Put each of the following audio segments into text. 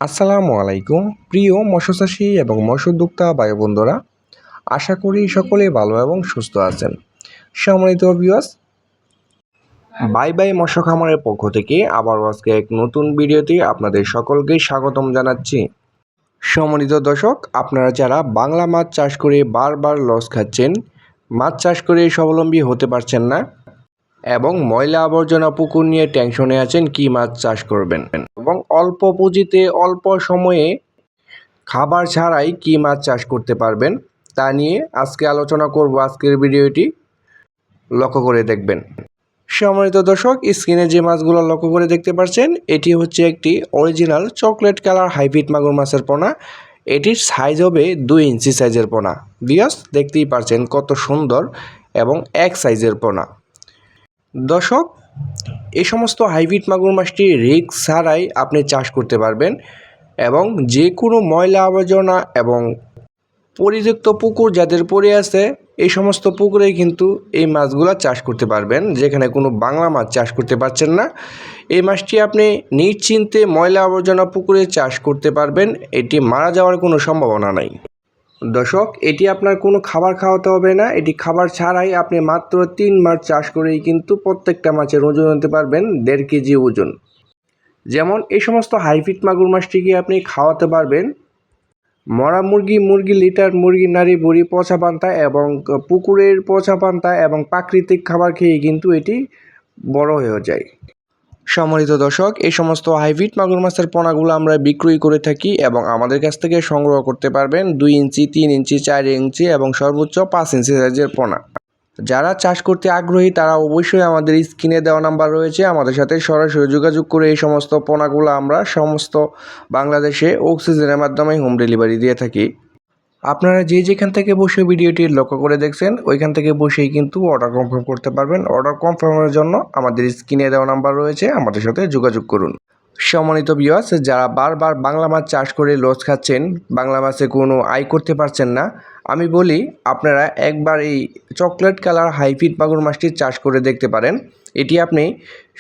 আসসালামু আলাইকুম প্রিয় মৎস্যচাষী এবং মৎস্যোদ্যোক্তা ভাই বন্ধুরা, আশা করি সকলেই ভালো এবং সুস্থ আছেন। সম্মানিত ভিউয়ার্স, বাই বাই মৎস্য খামারের পক্ষ থেকে আবারও আজকে এক নতুন ভিডিওতে আপনাদের সকলকে স্বাগতম জানাচ্ছি। সম্মানিত দর্শক, আপনারা যারা বাংলা মাছ চাষ করে বারবার লস খাচ্ছেন, মাছ চাষ করে স্বাবলম্বী হতে পারছেন না এবং ময়লা আবর্জনা পুকুর নিয়ে টেনশনে আছেন কি মাছ চাষ করবেন এবং অল্প পুঁজিতে অল্প সময়ে খাবার ছাড়াই কি মাছ চাষ করতে পারবেন তা নিয়ে আজকে আলোচনা করব। আজকের ভিডিওটি লক্ষ্য করে দেখবেন। সম্মানিত দর্শক, স্ক্রিনে যে মাছগুলো লক্ষ্য করে দেখতে পাচ্ছেন, এটি হচ্ছে একটি অরিজিনাল চকলেট কালার হাইব্রিড মাগুর মাছের পোনা। এটির সাইজ হবে 2 ইঞ্চি সাইজের পোনা। ভিউয়ার্স, দেখতেই পাচ্ছেন কত সুন্দর এবং এক সাইজের পোনা। দর্শক, এই সমস্ত হাইব্রিড মাগুর মাছটি রিস্ক ছাড়াই আপনি চাষ করতে পারবেন এবং যে কোনো ময়লা আবর্জনা এবং পরিত্যক্ত পুকুর যাদের পড়ে আছে, এই সমস্ত পুকুরেই কিন্তু এই মাছগুলো চাষ করতে পারবেন। যেখানে কোনো বাংলা মাছ চাষ করতে পারছেন না, এই মাছটি আপনি নিশ্চিন্তে ময়লা আবর্জনা পুকুরে চাষ করতে পারবেন। এটি মারা যাওয়ার কোনো সম্ভাবনা নাই। দর্শক, এটি আপনার কোনো খাবার খাওয়াতে হবে না। এটি খাবার ছাড়াই আপনি মাত্র 3 মাস চাষ করেই কিন্তু প্রত্যেকটা মাছের ওজন আনতে পারবেন 1.5 কেজি ওজন। যেমন এই সমস্ত হাইব্রিড মাগুর মাছটিকে আপনি খাওয়াতে পারবেন মরা মুরগি লিটার, মুরগি নাড়ি বুড়ি, পচা পান্তা এবং পুকুরের পচা পান্তা এবং প্রাকৃতিক খাবার খেয়ে কিন্তু এটি বড় হয়ে যায়। সম্মানিত দর্শক, এই সমস্ত হাইব্রিড মাগুর মাছের পোনাগুলো আমরা বিক্রয় করে থাকি এবং আমাদের কাছ থেকে সংগ্রহ করতে পারবেন 2 ইঞ্চি, 3 ইঞ্চি, 4 ইঞ্চি এবং সর্বোচ্চ 5 ইঞ্চি সাইজের পোনা। যারা চাষ করতে আগ্রহী তারা অবশ্যই আমাদের স্ক্রিনে দেওয়া নাম্বার রয়েছে, আমাদের সাথে সরাসরি যোগাযোগ করে এই সমস্ত পোনাগুলো আমরা সমস্ত বাংলাদেশে অক্সিজেনের মাধ্যমে হোম ডেলিভারি দিয়ে থাকি। আপনারা যে যেখান থেকে বসে ভিডিওটি লক্ষ্য করে দেখছেন, ওইখান থেকে বসেই কিন্তু অর্ডার কনফার্ম করতে পারবেন। অর্ডার কনফার্মের জন্য আমাদের স্ক্রিনে দেওয়া নাম্বার রয়েছে, আমাদের সাথে যোগাযোগ করুন। সম্মানিত ভিউয়ার্স, যারা বারবার বাংলা মাছ চাষ করে লস খাচ্ছেন, বাংলা মাছে কোনো আয় করতে পারছেন না, আমি বলি আপনারা একবার এই চকলেট কালার হাইব্রিড মাগুর মাছটি চাষ করে দেখতে পারেন। এটি আপনি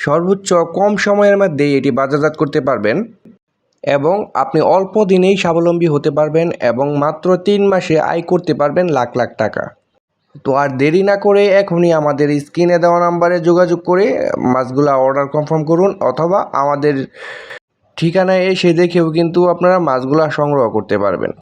সর্বোচ্চ কম সময়ের মধ্যে এটি বাজারজাত করতে পারবেন এবং আপনি অল্প দিনেই স্বাবলম্বী হতে পারবেন এবং মাত্র 3 মাসে আয় করতে পারবেন লাখ লাখ টাকা। তো আর দেরি না করে এখনই আমাদের স্ক্রিনে দেওয়া নাম্বারে যোগাযোগ করে মাছগুলা অর্ডার কনফার্ম করুন, অথবা আমাদের ঠিকানায় এসে দেখেও কিন্তু আপনারা মাছগুলা সংগ্রহ করতে পারবেন।